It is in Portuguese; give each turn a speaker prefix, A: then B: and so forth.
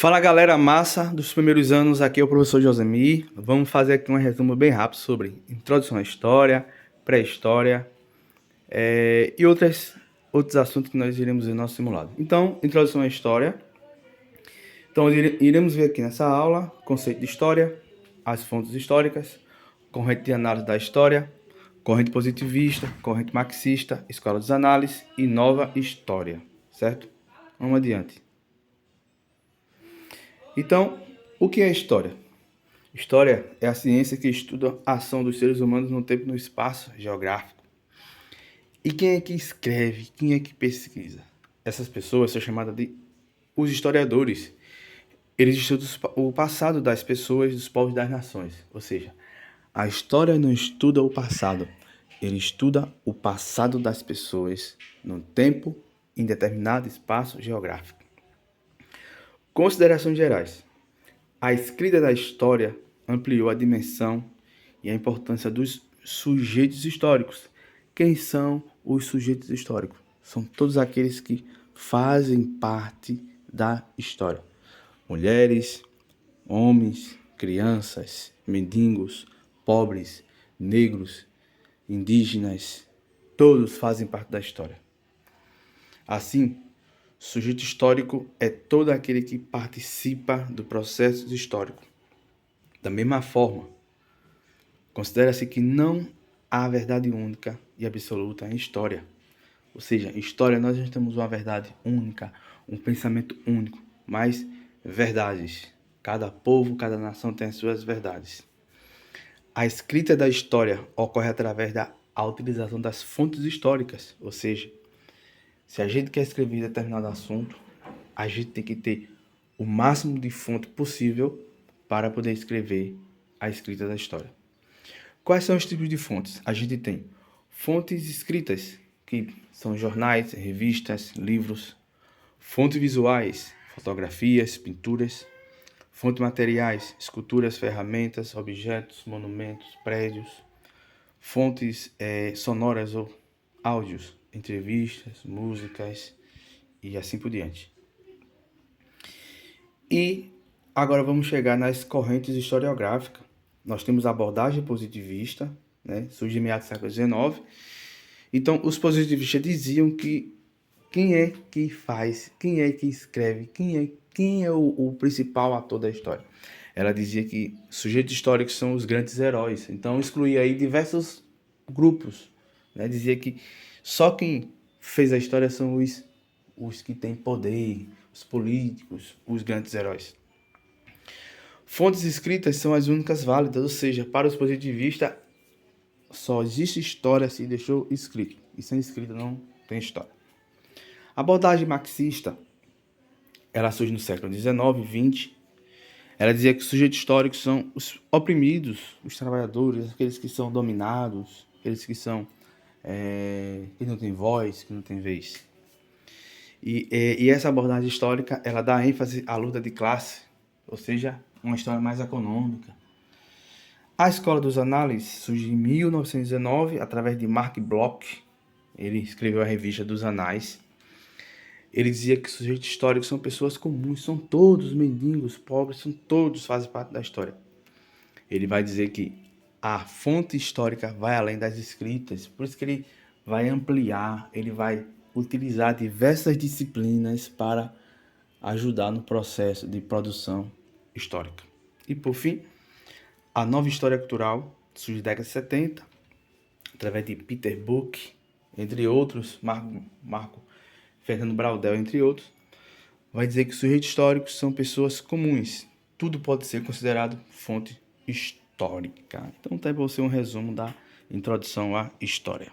A: Fala galera massa dos primeiros anos, aqui é o professor Josemir. Vamos fazer aqui um resumo bem rápido sobre introdução à história, pré-história e outros assuntos que nós iremos ver no nosso simulado. Então, introdução à história. Então, iremos ver aqui nessa aula conceito de história, as fontes históricas, corrente de análise da história, corrente positivista, corrente marxista, escola dos análises e nova história, certo? Vamos adiante. Então, o que é história? História é a ciência que estuda a ação dos seres humanos no tempo e no espaço geográfico. E quem é que escreve? Quem é que pesquisa? Essas pessoas são chamadas de os historiadores. Eles estudam o passado das pessoas, dos povos e das nações. Ou seja, a história não estuda o passado. Ele estuda o passado das pessoas no tempo em determinado espaço geográfico. Considerações gerais. A escrita da história ampliou a dimensão e a importância dos sujeitos históricos. Quem são os sujeitos históricos? São todos aqueles que fazem parte da história. Mulheres, homens, crianças, mendigos, pobres, negros, indígenas, todos fazem parte da história. Assim, sujeito histórico é todo aquele que participa do processo histórico. Da mesma forma, considera-se que não há verdade única e absoluta em história. Ou seja, em história nós não temos uma verdade única, um pensamento único, mas verdades. Cada povo, cada nação tem as suas verdades. A escrita da história ocorre através da utilização das fontes históricas, ou seja, se a gente quer escrever determinado assunto, a gente tem que ter o máximo de fonte possível para poder escrever a escrita da história. Quais são os tipos de fontes? A gente tem fontes escritas, que são jornais, revistas, livros. Fontes visuais, fotografias, pinturas. Fontes materiais, esculturas, ferramentas, objetos, monumentos, prédios. Fontes sonoras ou áudios, entrevistas, músicas e assim por diante. E agora vamos chegar nas correntes historiográficas. Nós temos a abordagem positivista, né? Surge em meados do século XIX. Então, os positivistas diziam que quem é que faz, quem é que escreve, quem é o principal ator da história. Ela dizia que sujeitos históricos são os grandes heróis. Então, excluía aí diversos grupos, né? Dizia que só quem fez a história são os que têm poder, os políticos, os grandes heróis. Fontes escritas são as únicas válidas, ou seja, para os positivistas só existe história se deixou escrito. E sem escrita não tem história. A abordagem marxista, ela surge no século XIX e XX. Ela dizia que os sujeitos históricos são os oprimidos, os trabalhadores, aqueles que são dominados, aqueles que são que não têm voz, que não têm vez. E essa abordagem histórica, ela dá ênfase à luta de classe, ou seja, uma história mais econômica. A Escola dos Análises surgiu em 1919, através de Mark Bloch. Ele escreveu a revista dos Anais. Ele dizia que sujeitos históricos são pessoas comuns, são todos mendigos, pobres, são todos fazem parte da história. Ele vai dizer que a fonte histórica vai além das escritas, por isso que ele vai ampliar, ele vai utilizar diversas disciplinas para ajudar no processo de produção histórica. E por fim, a nova história cultural surge na década de 70, através de Peter Buck, entre outros, Marco Fernando Braudel, entre outros, vai dizer que os sujeitos históricos são pessoas comuns. Tudo pode ser considerado fonte histórica. Então, tá aí para você um resumo da introdução à história.